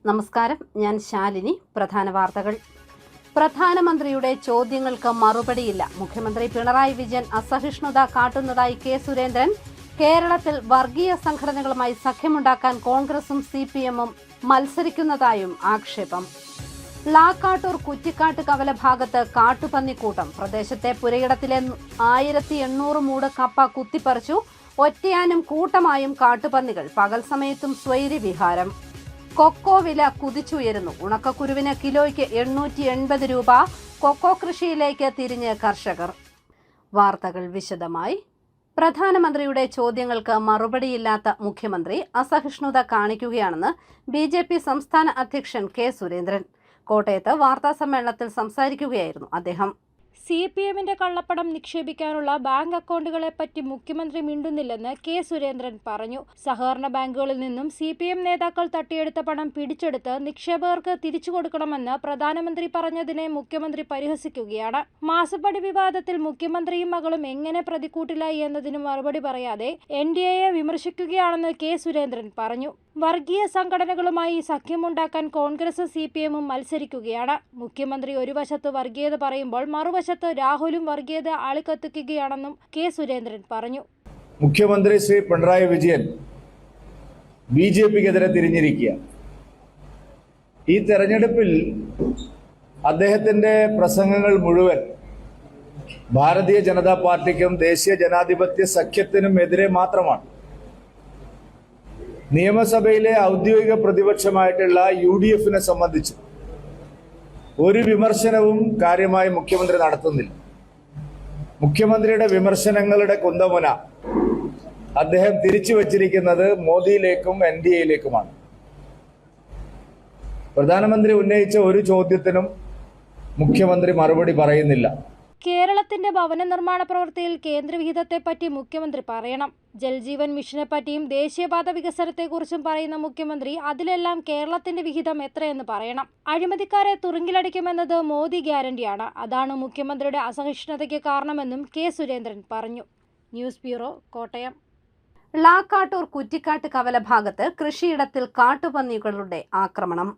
നമസ്കാരം, ഞാൻ ശാലിനി. പ്രധാന വാർത്തകൾ. പ്രധാനമന്ത്രിയുടെ ചോദ്യങ്ങൾക്ക് മറുപടിയില്ല. മുഖ്യമന്ത്രി പിണറായി വിജയൻ അസഹിഷ്ണുത കാട്ടുന്നതായി കെ സുരേന്ദ്രൻ. കേരളത്തിൽ വർഗീയ സംഘടനകളുമായി സഖ്യമുണ്ടാക്കാൻ കോൺഗ്രസും CPM-ഉം മത്സരിക്കുന്നതായും ആക്ഷേപം. ലാക്കാട്ടൂർ കുറ്റിക്കാട്ട് കവല ഭാഗത്ത് കാട്ടുപന്നിക്കൂട്ടം. പ്രദേശത്തെ പുരയിടത്തിലെ 1800 മൂട് കപ്പ കുത്തിപ്പറിച്ചു. ഒറ്റയാനും കൂട്ടമായും കാട്ടുപന്നികൾ. പകൽ സമയത്തും സ്വൈരി വിഹാരം. കൊക്കോ വില കുതിച്ചുയരുന്നു. ഉണക്കക്കുരുവിന് കിലോയ്ക്ക് 880 രൂപ. കൊക്കോ കൃഷിയിലേക്ക് തിരിഞ്ഞ് കർഷകർ. വാർത്തകൾ വിശദമായി. പ്രധാനമന്ത്രിയുടെ ചോദ്യങ്ങൾക്ക് മറുപടിയില്ലാത്ത മുഖ്യമന്ത്രി അസഹിഷ്ണുത കാണിക്കുകയാണെന്ന് BJP സംസ്ഥാന അധ്യക്ഷൻ കെ സുരേന്ദ്രൻ. കോട്ടയത്ത് വാർത്താസമ്മേളനത്തിൽ സംസാരിക്കുകയായിരുന്നു അദ്ദേഹം. CPM-ന്റെ കള്ളപ്പണം നിക്ഷേപിക്കാനുള്ള ബാങ്ക് അക്കൗണ്ടുകളെപ്പറ്റി മുഖ്യമന്ത്രി മിണ്ടുന്നില്ലെന്ന് കെ സുരേന്ദ്രൻ പറഞ്ഞു. സഹകരണ ബാങ്കുകളിൽ നിന്നും CPM നേതാക്കൾ തട്ടിയെടുത്ത പണം പിടിച്ചെടുത്ത് നിക്ഷേപകർക്ക് തിരിച്ചു കൊടുക്കണമെന്ന് പ്രധാനമന്ത്രി പറഞ്ഞതിനെ മുഖ്യമന്ത്രി പരിഹസിക്കുകയാണ്. മാസപ്പടി വിവാദത്തിൽ മുഖ്യമന്ത്രിയും മകളും എങ്ങനെ പ്രതിക്കൂട്ടിലായി എന്നതിന് മറുപടി പറയാതെ NDAയെ വിമർശിക്കുകയാണെന്ന് കെ സുരേന്ദ്രൻ പറഞ്ഞു. വർഗീയ സംഘടനകളുമായി സഖ്യമുണ്ടാക്കാൻ കോൺഗ്രസ് CPM-ഉം മത്സരിക്കുകയാണ്. മുഖ്യമന്ത്രി ഒരു വശത്ത് വർഗീയത പറയുമ്പോൾ മറുവശത്ത് രാഹുലും വർഗീയത ആളിക്കത്തിക്കുകയാണെന്നും കെ സുരേന്ദ്രൻ പറഞ്ഞു. മുഖ്യമന്ത്രി ശ്രീ പിണറായി വിജയൻ BJPക്കെതിരെ തിരിഞ്ഞിരിക്കുക. ഈ തെരഞ്ഞെടുപ്പിൽ അദ്ദേഹത്തിന്റെ പ്രസംഗങ്ങൾ മുഴുവൻ ഭാരതീയ ജനതാ പാർട്ടിക്കും ദേശീയ ജനാധിപത്യ സഖ്യത്തിനും എതിരെ മാത്രമാണ്. നിയമസഭയിലെ ഔദ്യോഗിക പ്രതിപക്ഷമായിട്ടുള്ള UDF-നെ സംബന്ധിച്ച് ഒരു വിമർശനവും കാര്യമായി മുഖ്യമന്ത്രി നടത്തുന്നില്ല. മുഖ്യമന്ത്രിയുടെ വിമർശനങ്ങളുടെ കുന്തമുന അദ്ദേഹം തിരിച്ചു വച്ചിരിക്കുന്നത് മോദിയിലേക്കും NDAയിലേക്കുമാണ്. പ്രധാനമന്ത്രി ഉന്നയിച്ച ഒരു ചോദ്യത്തിനും മുഖ്യമന്ത്രി മറുപടി പറയുന്നില്ല. കേരളത്തിന്റെ ഭവന നിർമ്മാണ പ്രവൃത്തിയിൽ കേന്ദ്രവിഹിതത്തെപ്പറ്റി മുഖ്യമന്ത്രി പറയണം. ജൽജീവൻ മിഷനെപ്പറ്റിയും ദേശീയപാത വികസനത്തെക്കുറിച്ചും പറയുന്ന മുഖ്യമന്ത്രി അതിലെല്ലാം കേരളത്തിന്റെ വിഹിതം എത്രയെന്ന് പറയണം. അഴിമതിക്കാരെ തുറുങ്കിലടിക്കുമെന്നത് മോദി ഗ്യാരണ്ടിയാണ്. അതാണ് മുഖ്യമന്ത്രിയുടെ അസഹിഷ്ണുതയ്ക്ക് കാരണമെന്നും കെ സുരേന്ദ്രൻ പറഞ്ഞു. News bureau, Kottayam. ലാക്കാട്ടൂർ കുറ്റിക്കാട്ട് കവല ഭാഗത്ത് കൃഷിയിടത്തിൽ കാട്ടുപന്നികളുടെ ആക്രമണം.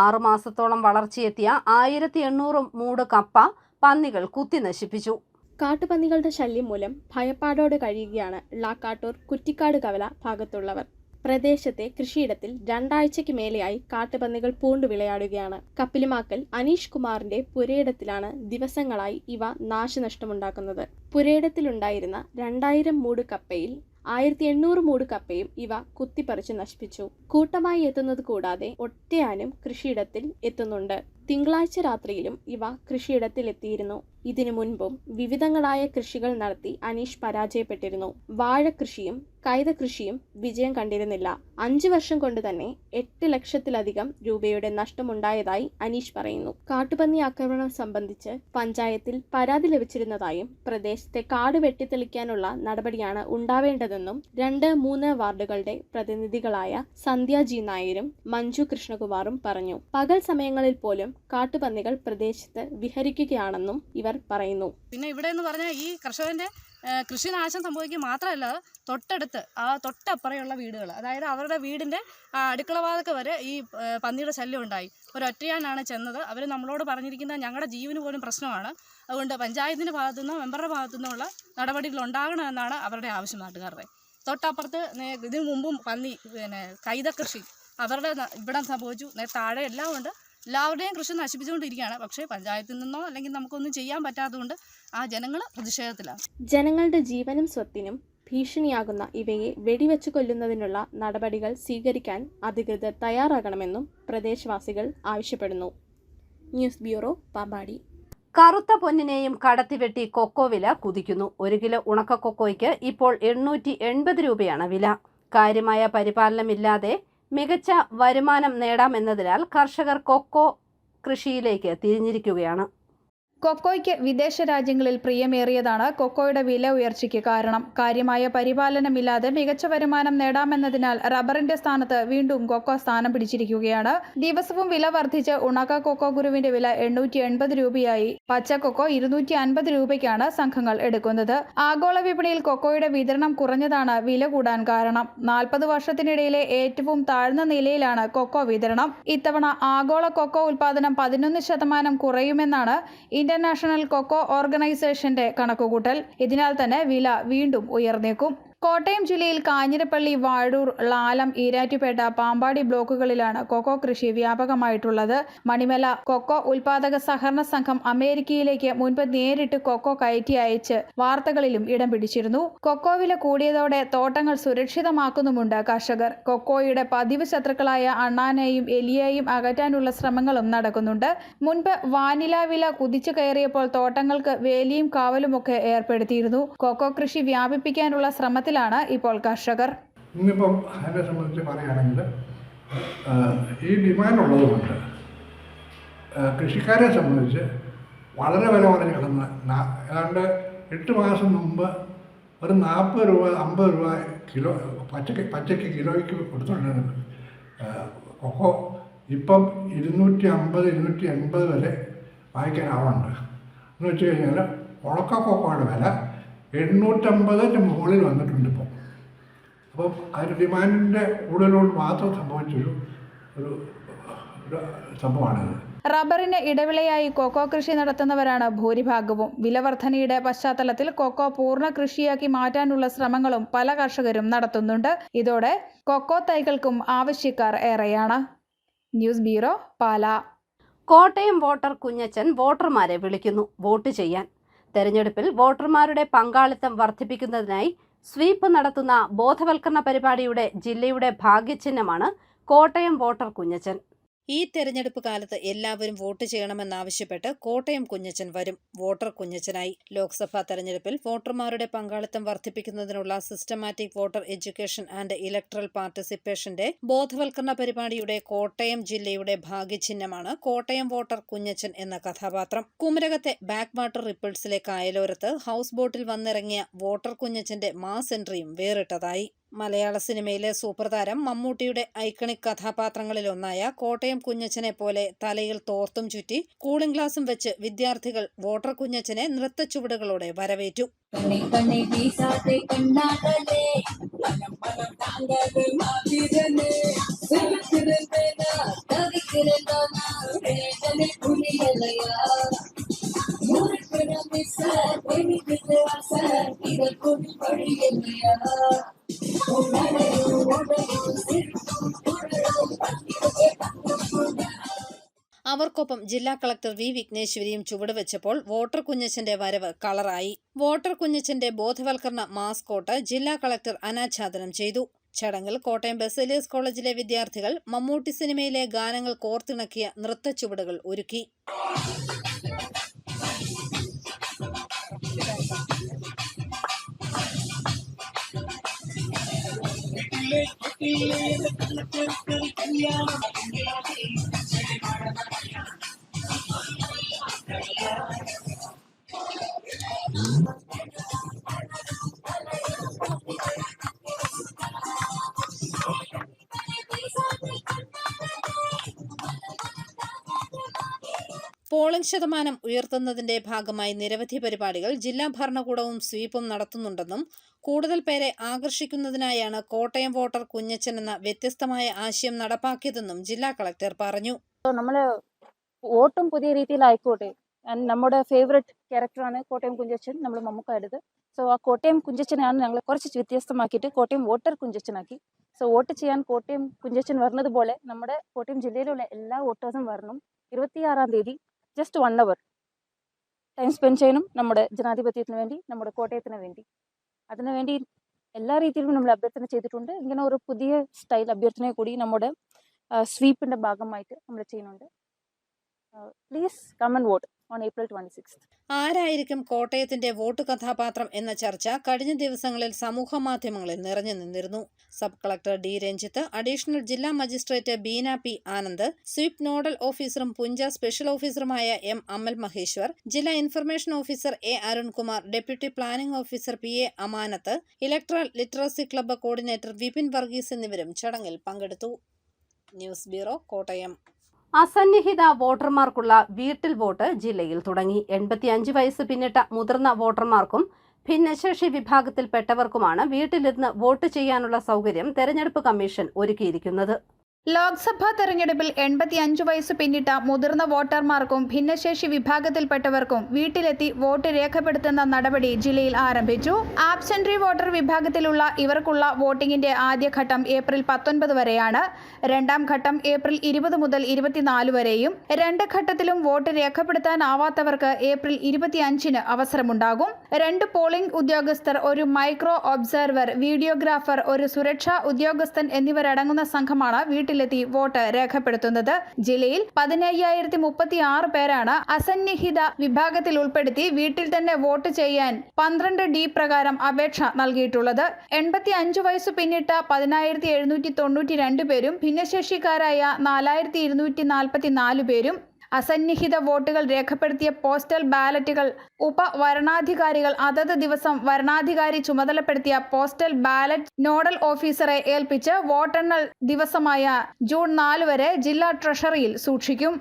6 മാസത്തോളം വളർച്ചയെത്തിയ 1800 മൂട് കപ്പ പന്നികൾ കുത്തി നശിപ്പിച്ചു. കാട്ടുപന്നികളുടെ ശല്യം മൂലം ഭയപ്പാടോടെ കഴിയുകയാണ് ലാക്കാട്ടൂർ കുറ്റിക്കാട് കവല ഭാഗത്തുള്ളവർ. പ്രദേശത്തെ കൃഷിയിടത്തിൽ 2 ആഴ്ചയ്ക്ക് മേലെയായി കാട്ടുപന്നികൾ പൂണ്ടു വിളയാടുകയാണ്. കപ്പിലുമാക്കൽ അനീഷ് കുമാറിന്റെ പുരയിടത്തിലാണ് ദിവസങ്ങളായി ഇവ നാശനഷ്ടമുണ്ടാക്കുന്നത്. പുരയിടത്തിലുണ്ടായിരുന്ന 2000 മൂട് കപ്പയിൽ 1800 മൂട് കപ്പയും ഇവ കുത്തിപ്പറിച്ച് നശിപ്പിച്ചു. കൂട്ടമായി എത്തുന്നത് കൂടാതെ ഒറ്റയാനും കൃഷിയിടത്തിൽ എത്തുന്നുണ്ട്. തിങ്കളാഴ്ച രാത്രിയിലും ഇവ കൃഷിയിടത്തിൽ എത്തിയിരുന്നു. ഇതിനു മുൻപും വിവിധങ്ങളായ കൃഷികൾ നടത്തി അനീഷ് പരാജയപ്പെട്ടിരുന്നു. വാഴകൃഷിയും കൈതകൃഷിയും വിജയം കണ്ടിരുന്നില്ല. 5 വർഷം കൊണ്ട് തന്നെ 8 ലക്ഷത്തിലധികം രൂപയുടെ നഷ്ടമുണ്ടായതായി അനീഷ് പറയുന്നു. കാട്ടുപന്നി ആക്രമണം സംബന്ധിച്ച് പഞ്ചായത്തിൽ പരാതി ലഭിച്ചിരുന്നതായും പ്രദേശത്തെ കാട് വെട്ടിത്തെളിക്കാനുള്ള നടപടിയാണ് ഉണ്ടാവേണ്ടതെന്നും 2, 3 വാർഡുകളുടെ പ്രതിനിധികളായ സന്ധ്യ G നായരും മഞ്ജു കൃഷ്ണകുമാറും പറഞ്ഞു. പകൽ സമയങ്ങളിൽ പോലും കാട്ടുപന്നികൾ പ്രദേശത്ത് വിഹരിക്കുകയാണെന്നും ഇവർ പറയുന്നു. പിന്നെ ഇവിടെ എന്ന് പറഞ്ഞാൽ ഈ കർഷകന്റെ കൃഷിനാശം സംഭവിക്കുക മാത്രമല്ല, തൊട്ടപ്പുറയുള്ള വീടുകൾ, അതായത് അവരുടെ വീടിൻ്റെ അടുക്കള വാതൊക്കെ വരെ ഈ പന്നിയുടെ ശല്യം ഉണ്ടായി. ഒറ്റയാനാണ് ചെന്നത്. അവർ നമ്മളോട് പറഞ്ഞിരിക്കുന്നത് ഞങ്ങളുടെ ജീവന് പോലും പ്രശ്നമാണ്. അതുകൊണ്ട് പഞ്ചായത്തിൻ്റെ ഭാഗത്തുനിന്നോ മെമ്പറുടെ ഭാഗത്തുനിന്നുള്ള നടപടികൾ ഉണ്ടാകണമെന്നാണ് അവരുടെ ആവശ്യം നാട്ടുകാരുടെ. തൊട്ടപ്പുറത്ത് ഇതിനു മുമ്പും പന്നി കൈതകൃഷി അവരുടെ ഇവിടെ സംഭവിച്ചു. താഴെ എല്ലാം ഉണ്ട്. എല്ലാവരുടെയും കൃഷി നശിപ്പിച്ചുകൊണ്ടിരിക്കുകയാണ്. പക്ഷേ പഞ്ചായത്തിൽ നിന്നോ അല്ലെങ്കിൽ നമുക്കൊന്നും ചെയ്യാൻ പറ്റാത്തതുകൊണ്ട് ആ ജനങ്ങൾ പ്രതിഷേധത്തിലാണ്. ജനങ്ങളുടെ ജീവനും സ്വത്തിനും ഭീഷണിയാകുന്ന ഇവയെ വെടിവെച്ചു കൊല്ലുന്നതിനുള്ള നടപടികൾ സ്വീകരിക്കാൻ അധികൃതർ തയ്യാറാകണമെന്നും പ്രദേശവാസികൾ ആവശ്യപ്പെടുന്നു. News bureau, Pampady. കറുത്ത പൊന്നിനെയും കടത്തിവെട്ടി കൊക്കോ വില കുതിക്കുന്നു. 1 കിലോ ഉണക്ക കൊക്കോയ്ക്ക് ഇപ്പോൾ 880 രൂപയാണ് വില. കാര്യമായ പരിപാലനമില്ലാതെ മികച്ച വരുമാനം നേടാമെന്നതിനാൽ കർഷകർ കൊക്കോ കൃഷിയിലേക്ക് തിരിഞ്ഞിരിക്കുകയാണ്. കൊക്കോയ്ക്ക് വിദേശ രാജ്യങ്ങളിൽ പ്രിയമേറിയതാണ് കൊക്കോയുടെ വില ഉയർച്ചയ്ക്ക് കാരണം. കാര്യമായ പരിപാലനമില്ലാതെ മികച്ച വരുമാനം നേടാമെന്നതിനാൽ റബ്ബറിന്റെ സ്ഥാനത്ത് വീണ്ടും കൊക്കോ സ്ഥാനം പിടിച്ചിരിക്കുകയാണ്. ദിവസവും വില വർദ്ധിച്ച് ഉണക്ക കൊക്കോ കുരുവിന്റെ വില 880 രൂപയായി. പച്ച കൊക്കോ 250 രൂപയ്ക്കാണ് സംഘങ്ങൾ എടുക്കുന്നത്. ആഗോള വിപണിയിൽ കൊക്കോയുടെ വിതരണം കുറഞ്ഞതാണ് വില കൂടാൻ കാരണം. 40 വർഷത്തിനിടയിലെ ഏറ്റവും താഴ്ന്ന നിലയിലാണ് കൊക്കോ വിതരണം. ഇത്തവണ ആഗോള കൊക്കോ ഉൽപാദനം 11% കുറയുമെന്നാണ് ഇന്റർനാഷണൽ കൊക്കോ ഓർഗനൈസേഷന്റെ കണക്കുകൂട്ടൽ. ഇതിനാൽ തന്നെ വില വീണ്ടും ഉയർന്നേക്കും. കോട്ടയം ജില്ലയിൽ കാഞ്ഞിരപ്പള്ളി, വാഴൂർ, ലാലം, ഈരാറ്റുപേട്ട, പാമ്പാടി ബ്ലോക്കുകളിലാണ് കൊക്കോ കൃഷി വ്യാപകമായിട്ടുള്ളത്. മണിമല കൊക്കോ ഉൽപാദക സഹകരണ സംഘം അമേരിക്കയിലേക്ക് മുൻപ് നേരിട്ട് കൊക്കോ കയറ്റി അയച്ച് വാർത്തകളിലും ഇടം പിടിച്ചിരുന്നു. കൊക്കോ വില കൂടിയതോടെ തോട്ടങ്ങൾ സുരക്ഷിതമാക്കുന്നുമുണ്ട് കർഷകർ. കൊക്കോയുടെ പതിവ് ശത്രുക്കളായ അണ്ണാനെയും എലിയെയും അകറ്റാനുള്ള ശ്രമങ്ങളും നടക്കുന്നുണ്ട്. മുൻപ് വാനില വില കുതിച്ചു കയറിയപ്പോൾ തോട്ടങ്ങൾക്ക് വേലിയും കാവലുമൊക്കെ ഏർപ്പെടുത്തിയിരുന്നു. കൊക്കോ കൃഷി വ്യാപിപ്പിക്കാനുള്ള ശ്രമത്തിൽ ഇപ്പോൾ കർഷകർ. ഇന്നിപ്പം അതിനെ സംബന്ധിച്ച് പറയുകയാണെങ്കിൽ ഈ ഡിമാൻഡ് ഉള്ളതുകൊണ്ട് കൃഷിക്കാരെ സംബന്ധിച്ച് വളരെ വില കുറഞ്ഞ് കിടന്ന ഏതാണ്ട് 8 മാസം മുമ്പ് ഒരു 40 രൂപ 50 രൂപ കിലോ പച്ചയ്ക്ക് കിലോയ്ക്ക് കൊടുത്തുകൊണ്ടിരുന്നത് കൊക്കോ ഇപ്പം 250 280 വരെ വാങ്ങിക്കാനാവുന്നുണ്ട്. എന്ന് വെച്ച് കഴിഞ്ഞാൽ ഉണക്ക കൊക്കോയുടെ വില 850 മുകളിൽ വന്നിട്ടുണ്ട് ഇപ്പോൾ. അപ്പം അതിന് ഡിമാൻഡിൻ്റെ കൂടുതലോട് മാത്രം സംഭവിച്ചൊരു സംഭവമാണിത്. റബ്ബറിന് ഇടവിളയായി കൊക്കോ കൃഷി നടത്തുന്നവരാണ് ഭൂരിഭാഗവും. വിലവർധനയുടെ പശ്ചാത്തലത്തിൽ കൊക്കോ പൂർണ്ണ കൃഷിയാക്കി മാറ്റാനുള്ള ശ്രമങ്ങളും പല കർഷകരും നടത്തുന്നുണ്ട്. ഇതോടെ കൊക്കോ തൈകൾക്കും ആവശ്യക്കാർ ഏറെയാണ്. News bureau, Pala. Kottayam voter Kunjachan വോട്ടർമാരെ വിളിക്കുന്നു വോട്ട് ചെയ്യാൻ. തെരഞ്ഞെടുപ്പിൽ വോട്ടർമാരുടെ പങ്കാളിത്തം വർദ്ധിപ്പിക്കുന്നതിനായി സ്വീപ്പ് നടത്തുന്ന ബോധവൽക്കരണ പരിപാടിയുടെ ജില്ലയുടെ ഭാഗ്യചിഹ്നമാണ് കോട്ടയം വോട്ടർ കുഞ്ഞച്ചൻ. ഈ തെരഞ്ഞെടുപ്പ് കാലത്ത് എല്ലാവരും വോട്ട് ചെയ്യണമെന്നാവശ്യപ്പെട്ട് കോട്ടയം കുഞ്ഞച്ചൻ വരും. വോട്ടർ കുഞ്ഞച്ചനായി ലോക്സഭാ തെരഞ്ഞെടുപ്പിൽ വോട്ടർമാരുടെ പങ്കാളിത്തം വർദ്ധിപ്പിക്കുന്നതിനുള്ള systematic voter education and electoral പാർട്ടിസിപ്പേഷന്റെ ബോധവൽക്കരണ പരിപാടിയുടെ കോട്ടയം ജില്ലയുടെ ഭാഗ്യചിഹ്നമാണ് കോട്ടയം വോട്ടർ കുഞ്ഞച്ചൻ എന്ന കഥാപാത്രം. കുമരകത്തെ ബാക്ക് വാട്ടർ റിപ്പിൾസിലെ കായലോരത്ത് ഹൗസ് ബോട്ടിൽ വന്നിറങ്ങിയ വോട്ടർ കുഞ്ഞച്ചന്റെ മാസ് എൻട്രിയും വേറിട്ടതായി. മലയാള സിനിമയിലെ സൂപ്പർ താരം മമ്മൂട്ടിയുടെ ഐക്കണിക് കഥാപാത്രങ്ങളിലൊന്നായ കോട്ടയം കുഞ്ഞച്ചനെ പോലെ തലയിൽ തോർത്തും ചുറ്റി കൂളിംഗ് ഗ്ലാസും വെച്ച് വിദ്യാർത്ഥികൾ വോട്ടർ കുഞ്ഞച്ചനെ നൃത്തച്ചുവടുകളോടെ വരവേറ്റു. അവർക്കൊപ്പം ജില്ലാ കളക്ടർ വി വിഘ്നേശ്വരിയും ചുവടുവെച്ചപ്പോൾ വോട്ടർ കുഞ്ഞച്ചന്റെ വരവ് കളറായി. വോട്ടർ കുഞ്ഞച്ചന്റെ ബോധവൽക്കരണ മാസ്കോട്ട് ജില്ലാ കളക്ടർ അനാച്ഛാദനം ചെയ്തു. ചടങ്ങിൽ കോട്ടയം ബസേലിയസ് കോളേജിലെ വിദ്യാർത്ഥികൾ മമ്മൂട്ടി സിനിമയിലെ ഗാനങ്ങൾ കോർത്തിണക്കിയ നൃത്തച്ചുവടുകൾ ഒരുക്കി. പോളിംഗ് ശതമാനം ഉയർത്തുന്നതിന്റെ ഭാഗമായി നിരവധി പരിപാടികൾ ജില്ലാ ഭരണകൂടവും സ്വീപ്പും നടത്തുന്നുണ്ടെന്നും കൂടുതൽ പേരെ ആകർഷിക്കുന്നതിനായാണ് കോട്ടയം വോട്ടർ കുഞ്ഞച്ചൻ എന്ന വ്യത്യസ്തമായ ആശയം നടപ്പാക്കിയതെന്നും ജില്ലാ കളക്ടർ പറഞ്ഞു. നമ്മൾ വോട്ടും പുതിയ രീതിയിലായിക്കോട്ടെ. നമ്മുടെ ഫേവറേറ്റ് ക്യാരക്ടറാണ് കോട്ടയം കുഞ്ഞച്ചൻ, നമ്മൾ മമ്മൂക്കാരുത്. സോ ആ കോട്ടയം കുഞ്ഞച്ചനാണ് ഞങ്ങൾ കുറച്ച് വ്യത്യസ്തമാക്കിയിട്ട് കോട്ടയം വോട്ടർ കുഞ്ഞച്ചനാക്കി. സോ വോട്ട് ചെയ്യാൻ കോട്ടയം കുഞ്ഞച്ചൻ വരുന്നത് പോലെ നമ്മുടെ കോട്ടയം ജില്ലയിലുള്ള എല്ലാ വോട്ടേഴ്സും വരണം. 26-ാം തീയതി ജസ്റ്റ് 1 hour ടൈം സ്പെൻഡ് ചെയ്യണം നമ്മുടെ ജനാധിപത്യത്തിന് വേണ്ടി, നമ്മുടെ കോട്ടയത്തിന് വേണ്ടി. അതിനുവേണ്ടി എല്ലാ രീതിയിലും നമ്മൾ അഭ്യർത്ഥന ചെയ്തിട്ടുണ്ട്. ഇങ്ങനെ ഒരു പുതിയ സ്റ്റൈൽ അഭ്യർത്ഥന കൂടി നമ്മുടെ സ്വീപ്പിന്റെ ഭാഗമായിട്ട് നമ്മൾ ചെയ്യുന്നുണ്ട്. Please come and vote. on April 26th. ആരായിരിക്കും കോട്ടയത്തിന്റെ വോട്ട് കഥാപാത്രം എന്ന ചർച്ച കഴിഞ്ഞ ദിവസങ്ങളിൽ സമൂഹ മാധ്യമങ്ങളിൽ നിറഞ്ഞു നിന്നിരുന്നു. Sub collector D Ranjith, additional ജില്ലാ magistrate Beena P Anand, sweep nodal ഓഫീസറും പുഞ്ച സ്പെഷ്യൽ ഓഫീസറുമായ എം അമൽ മഹേശ്വർ, ജില്ലാ information officer A Arunkumar, deputy planning officer P A Amanath, electoral literacy club coordinator Vipin Varghese എന്നിവരും ചടങ്ങിൽ പങ്കെടുത്തു. News bureau, Kottayam. അസന്നിഹിത വോട്ടർമാർക്കുള്ള വീട്ടിൽ വോട്ട് ജില്ലയിൽ തുടങ്ങി. 85 വയസ്സ് പിന്നിട്ട മുതിർന്ന വോട്ടർമാർക്കും ഭിന്നശേഷി വിഭാഗത്തിൽപ്പെട്ടവർക്കുമാണ് വീട്ടിലിരുന്ന് വോട്ട് ചെയ്യാനുള്ള സൗകര്യം തെരഞ്ഞെടുപ്പ് കമ്മീഷൻ ഒരുക്കിയിരിക്കുന്നത്. ലോക്സഭാ തെരഞ്ഞെടുപ്പിൽ 85 വയസ്സ് പിന്നിട്ട മുതിർന്ന വോട്ടർമാർക്കും ഭിന്നശേഷി വിഭാഗത്തിൽപ്പെട്ടവർക്കും വീട്ടിലെത്തി വോട്ട് രേഖപ്പെടുത്തുന്ന നടപടി ജില്ലയിൽ ആരംഭിച്ചു. ആബ്സെന്ററി വോട്ടർ വിഭാഗത്തിലുള്ള ഇവർക്കുള്ള വോട്ടിംഗിന്റെ ആദ്യഘട്ടം ഏപ്രിൽ 19 വരെയാണ്. രണ്ടാം ഘട്ടം ഏപ്രിൽ 20 മുതൽ 24 വരെയും. രണ്ട് ഘട്ടത്തിലും വോട്ട് രേഖപ്പെടുത്താനാവാത്തവർക്ക് ഏപ്രിൽ 25-ന് അവസരമുണ്ടാകും. 2 പോളിംഗ് ഉദ്യോഗസ്ഥർ, ഒരു മൈക്രോ ഒബ്സർവർ, വീഡിയോഗ്രാഫർ, ഒരു സുരക്ഷാ ഉദ്യോഗസ്ഥൻ എന്നിവരടങ്ങുന്ന സംഘമാണ് വീട്ടിലെത്തി വോട്ട് രേഖപ്പെടുത്തുന്നത്. ജില്ലയിൽ 15,036 പേരാണ് അസന്നിഹിത വിഭാഗത്തിൽ ഉൾപ്പെടുത്തി വീട്ടിൽ തന്നെ വോട്ട് ചെയ്യാൻ 12D പ്രകാരം അപേക്ഷ നൽകിയിട്ടുള്ളത്. 85 വയസ്സ് പിന്നിട്ട 10,792 പേരും ഭിന്നശേഷിക്കാരായ 4,244 പേരും അസന്നിഹിത വോട്ടുകൾ രേഖപ്പെടുത്തിയ പോസ്റ്റൽ ബാലറ്റുകൾ ഉപവരണാധികാരികൾ അതത് ദിവസം വരണാധികാരി ചുമതലപ്പെടുത്തിയ പോസ്റ്റൽ ബാലറ്റ് നോഡൽ ഓഫീസറെ ഏൽപ്പിച്ച് വോട്ടെണ്ണൽ ദിവസമായ ജൂൺ 4 വരെ ജില്ലാ ട്രഷറിയിൽ സൂക്ഷിക്കും.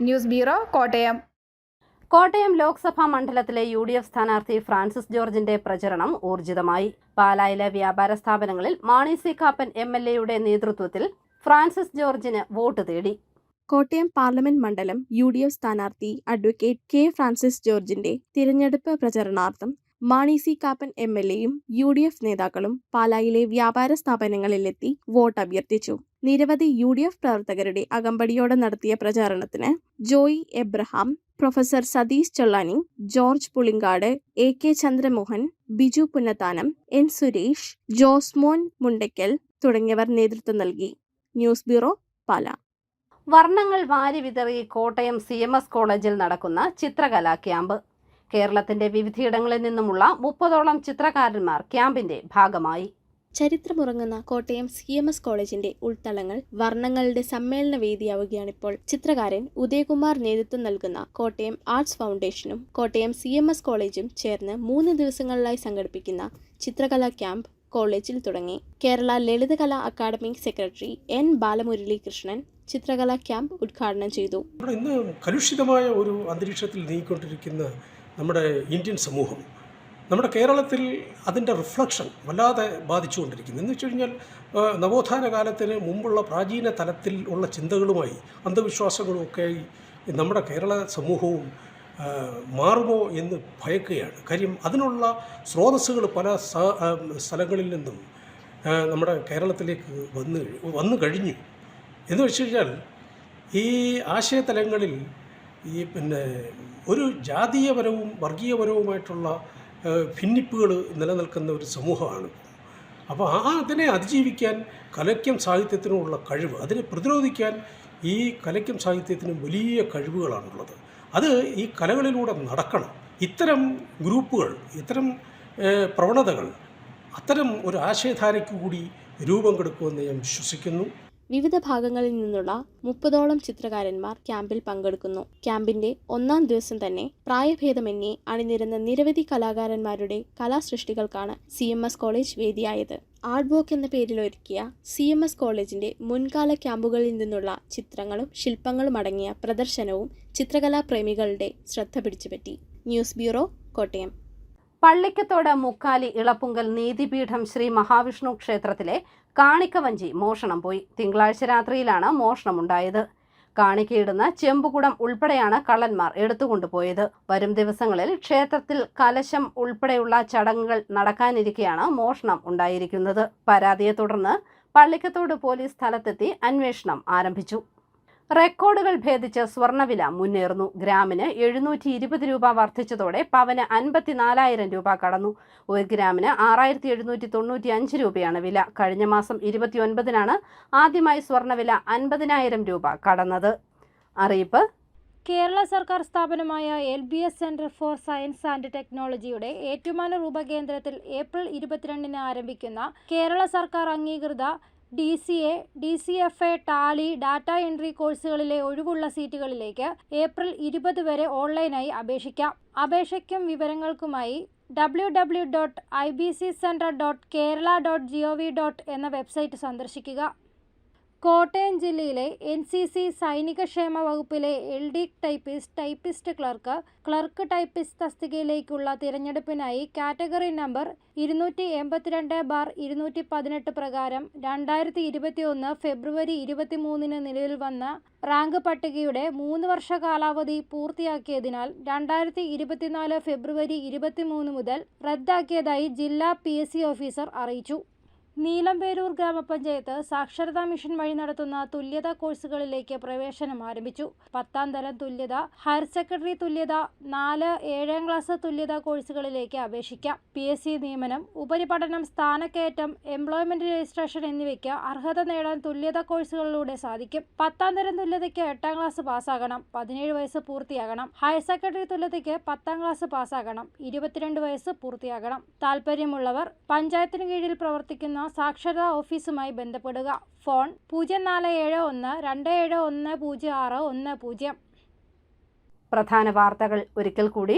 News bureau, Kottayam. കോട്ടയം ലോക്സഭാ മണ്ഡലത്തിലെ UDF സ്ഥാനാർത്ഥി ഫ്രാൻസിസ് ജോർജിന്റെ പ്രചരണം ഊർജിതമായി. പാലായിലെ വ്യാപാര സ്ഥാപനങ്ങളിൽ മാണി സി കാപ്പൻ MLA-യുടെ നേതൃത്വത്തിൽ ഫ്രാൻസിസ് ജോർജിന് വോട്ട് തേടി. കോട്ടയം പാർലമെന്റ് മണ്ഡലം UDF സ്ഥാനാർത്ഥി അഡ്വക്കേറ്റ് കെ ഫ്രാൻസിസ് ജോർജിന്റെ തിരഞ്ഞെടുപ്പ് പ്രചരണാർത്ഥം മാണി സി കാപ്പൻ MLA-യും UDF നേതാക്കളും പാലായിലെ വ്യാപാര സ്ഥാപനങ്ങളിലെത്തി വോട്ട് അഭ്യർത്ഥിച്ചു. നിരവധി UDF പ്രവർത്തകരുടെ അകമ്പടിയോടെ നടത്തിയ പ്രചാരണത്തിന് Joy Abraham, professor Satheesh Chellani, George Pulinkad, AK Chandramohan, Biju Punnathanam, N Suresh, Josemon Mundackal തുടങ്ങിയവർ നേതൃത്വം നൽകി. News bureau, Pala. വർണ്ണങ്ങൾ വാരി വിതറി കോട്ടയം CMS കോളേജിൽ നടക്കുന്ന ചിത്രകലാ ക്യാമ്പ്. കേരളത്തിന്റെ വിവിധയിടങ്ങളിൽ നിന്നുമുള്ള 30ഓളം ചിത്രകാരന്മാർ ക്യാമ്പിന്റെ ഭാഗമായി. ചരിത്രമുറങ്ങുന്ന കോട്ടയം CMS കോളേജിന്റെ ഉൾത്തളങ്ങൾ വർണ്ണങ്ങളുടെ സമ്മേളന വേദിയാവുകയാണിപ്പോൾ. ചിത്രകാരൻ ഉദയകുമാർ നേതൃത്വം നൽകുന്ന കോട്ടയം ആർട്സ് ഫൗണ്ടേഷനും കോട്ടയം CMS കോളേജും ചേർന്ന് 3 ദിവസങ്ങളിലായി സംഘടിപ്പിക്കുന്ന ചിത്രകലാ ക്യാമ്പ് കോളേജിൽ തുടങ്ങി. Kerala Lalithakala academy secretary N Balamurali Krishnan ചിത്രകലാ ക്യാമ്പ് ഉദ്ഘാടനം ചെയ്തു. ഇന്ന് കലുഷിതമായ ഒരു അന്തരീക്ഷത്തിൽ നീങ്ങിക്കൊണ്ടിരിക്കുന്ന നമ്മുടെ ഇന്ത്യൻ സമൂഹം, നമ്മുടെ കേരളത്തിൽ അതിൻ്റെ റിഫ്ലക്ഷൻ വല്ലാതെ ബാധിച്ചുകൊണ്ടിരിക്കുന്നു. എന്ന് വെച്ച് കഴിഞ്ഞാൽ നവോത്ഥാന കാലത്തിന് മുമ്പുള്ള പ്രാചീന തലത്തിൽ ഉള്ള ചിന്തകളുമായി അന്ധവിശ്വാസങ്ങളും ഒക്കെ നമ്മുടെ കേരള സമൂഹവും മാറുമോ എന്ന് ഭയക്കുകയാണ്. കാര്യം അതിനുള്ള സ്രോതസ്സുകൾ പല സ്ഥലങ്ങളിൽ നിന്നും നമ്മുടെ കേരളത്തിലേക്ക് വന്നു കഴിഞ്ഞു. എന്ന് വെച്ച് കഴിഞ്ഞാൽ ഈ ആശയതലങ്ങളിൽ ഒരു ജാതീയപരവും വർഗീയപരവുമായിട്ടുള്ള ഭിന്നിപ്പുകൾ നിലനിൽക്കുന്ന ഒരു സമൂഹമാണ്. അപ്പോൾ അതിനെ അതിജീവിക്കാൻ കലയ്ക്കും സാഹിത്യത്തിനുമുള്ള കഴിവ്, അതിനെ പ്രതിരോധിക്കാൻ ഈ കലയ്ക്കും സാഹിത്യത്തിനും വലിയ കഴിവുകളാണുള്ളത്. അത് ഈ കലകളിലൂടെ നടക്കണം. ഇത്തരം ഗ്രൂപ്പുകൾ, ഇത്തരം പ്രവണതകൾ അത്തരം ഒരു ആശയധാരയ്ക്ക് കൂടി രൂപം കൊടുക്കുമെന്ന് ഞാൻ വിശ്വസിക്കുന്നു. വിവിധ ഭാഗങ്ങളിൽ നിന്നുള്ള 30ഓളം ചിത്രകാരന്മാർ ക്യാമ്പിൽ പങ്കെടുക്കുന്നു. ക്യാമ്പിന്റെ 1-ാം ദിവസം തന്നെ പ്രായഭേദമന്യേ അണിനിരന്ന നിരവധി കലാകാരന്മാരുടെ കലാസൃഷ്ടികൾക്കാണ് CMS കോളേജ് വേദിയായത്. ആർട്ട് വോക്ക് എന്ന പേരിൽ ഒരുക്കിയ CMS കോളേജിന്റെ മുൻകാല ക്യാമ്പുകളിൽ നിന്നുള്ള ചിത്രങ്ങളും ശില്പങ്ങളും അടങ്ങിയ പ്രദർശനവും ചിത്രകലാ പ്രേമികളുടെ ശ്രദ്ധ പിടിച്ചുപറ്റി. News bureau, Kottayam. പള്ളിക്കത്തോട് മുക്കാലി ഇളപ്പുങ്കൽ നീതിപീഠം ശ്രീ മഹാവിഷ്ണു ക്ഷേത്രത്തിലെ കാണിക്കവഞ്ചി മോഷണം പോയി. തിങ്കളാഴ്ച രാത്രിയിലാണ് മോഷണമുണ്ടായത്. കാണിക്കയിടുന്ന ചെമ്പുകുടം ഉൾപ്പെടെയാണ് കള്ളന്മാർ എടുത്തുകൊണ്ടുപോയത്. വരും ദിവസങ്ങളിൽ ക്ഷേത്രത്തിൽ കലശം ഉൾപ്പെടെയുള്ള ചടങ്ങുകൾ നടക്കാനിരിക്കെയാണ് മോഷണം ഉണ്ടായിരിക്കുന്നത്. പരാതിയെ തുടർന്ന് പള്ളിക്കത്തോട് പോലീസ് സ്ഥലത്തെത്തി അന്വേഷണം ആരംഭിച്ചു. റെക്കോർഡുകൾ ഭേദിച്ച് സ്വർണ്ണവില മുന്നേറുന്നു. ഗ്രാമിന് 720 രൂപ വർദ്ധിച്ചതോടെ പവന് 54,000 രൂപ കടന്നു. 1 ഗ്രാമിന് 6,795 രൂപയാണ് വില. കഴിഞ്ഞ മാസം 29-നാണ് ആദ്യമായി സ്വർണ്ണവില 50,000 രൂപ കടന്നത്. അറിയിപ്പ് കേരള സർക്കാർ സ്ഥാപനമായ LBS centre for science and ടെക്നോളജിയുടെ ഏറ്റുമാനൂർ ഉപകേന്ദ്രത്തിൽ ഏപ്രിൽ 22-ന് ആരംഭിക്കുന്ന കേരള സർക്കാർ അംഗീകൃത DCA, DCFA, Tally, data entry കോഴ്സുകളിലെ ഒഴിവുള്ള സീറ്റുകളിലേക്ക് ഏപ്രിൽ 20 വരെ ഓൺലൈനായി അപേക്ഷിക്കാം. അപേക്ഷയ്ക്കും വിവരങ്ങൾക്കുമായി www.ibccenter.kerala.gov. എന്ന വെബ്സൈറ്റ് സന്ദർശിക്കുക. കോട്ടയം ജില്ലയിലെ NCC സൈനിക ക്ഷേമ വകുപ്പിലെ LD ടൈപ്പിസ്റ്റ് ക്ലർക്ക് ടൈപ്പിസ്റ്റ് തസ്തികയിലേക്കുള്ള തിരഞ്ഞെടുപ്പിനായി കാറ്റഗറി നമ്പർ 282/218 പ്രകാരം 2021 ഫെബ്രുവരി 23-ന് നിലവിൽ വന്ന റാങ്ക് പട്ടികയുടെ 3 വർഷ കാലാവധി പൂർത്തിയാക്കിയതിനാൽ 2024 ഫെബ്രുവരി 23 മുതൽ റദ്ദാക്കിയതായി ജില്ലാ PSC ഓഫീസർ അറിയിച്ചു. നീലംപേരൂർ ഗ്രാമപഞ്ചായത്ത് സാക്ഷരതാ മിഷൻ വഴി നടത്തുന്ന തുല്യതാ കോഴ്സുകളിലേക്ക് പ്രവേശനം ആരംഭിച്ചു. 10ാം തരം തുല്യത, ഹയർ സെക്കൻഡറി തുല്യത, 4-7 ക്ലാസ് തുല്യതാ കോഴ്സുകളിലേക്ക് അപേക്ഷിക്കാം. PSC നിയമനം, ഉപരിപഠനം, സ്ഥാനക്കയറ്റം, എംപ്ലോയ്മെന്റ് രജിസ്ട്രേഷൻ എന്നിവയ്ക്ക് അർഹത നേടാൻ തുല്യതാ കോഴ്സുകളിലൂടെ സാധിക്കും. 10ാം തരം തുല്യതയ്ക്ക് 8ാം ക്ലാസ് പാസ്സാകണം, 17 വയസ്സ് പൂർത്തിയാകണം. ഹയർ സെക്കൻഡറി തുല്യതയ്ക്ക് 10ാം ക്ലാസ് പാസ്സാകണം, 22 വയസ്സ് പൂർത്തിയാകണം. താൽപ്പര്യമുള്ളവർ പഞ്ചായത്തിന് കീഴിൽ പ്രവർത്തിക്കുന്ന സാക്ഷരതാ ഓഫീസുമായി ബന്ധപ്പെടുക. ഫോൺ 0471-271-0610. പ്രധാന വാർത്തകൾ ഒരിക്കൽ കൂടി.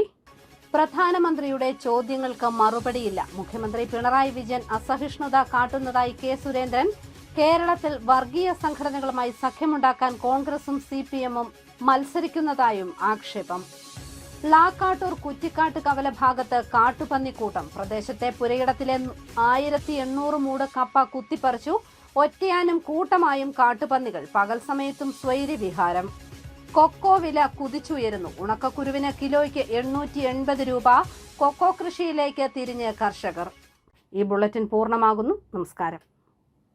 പ്രധാനമന്ത്രിയുടെ ചോദ്യങ്ങൾക്ക് മറുപടിയില്ല. മുഖ്യമന്ത്രി പിണറായി വിജയൻ അസഹിഷ്ണുത കാട്ടുന്നതായി കെ സുരേന്ദ്രൻ. കേരളത്തിൽ വർഗീയ സംഘടനകളുമായി സഖ്യമുണ്ടാക്കാൻ കോൺഗ്രസും CPM-ഉം മത്സരിക്കുന്നതായും ആക്ഷേപം. ലാക്കാട്ടൂർ കുറ്റിക്കാട്ട് കവല ഭാഗത്ത് കാട്ടുപന്നിക്കൂട്ടം. പ്രദേശത്തെ പുരയിടത്തിലെ 1800 മൂട് കപ്പ കുത്തിപ്പറിച്ചു. ഒറ്റയാനും കൂട്ടമായും കാട്ടുപന്നികൾ. പകൽ സമയത്തും സ്വൈര്യവിഹാരം. കൊക്കോ വില കുതിച്ചുയരുന്നു. ഉണക്കക്കുരുവിന് കിലോയ്ക്ക് 880 രൂപ. കൊക്കോ കൃഷിയിലേക്ക് തിരിഞ്ഞ് കർഷകർ. ഈ ബുള്ളറ്റിൻ പൂർണ്ണമാകുന്നു. നമസ്കാരം.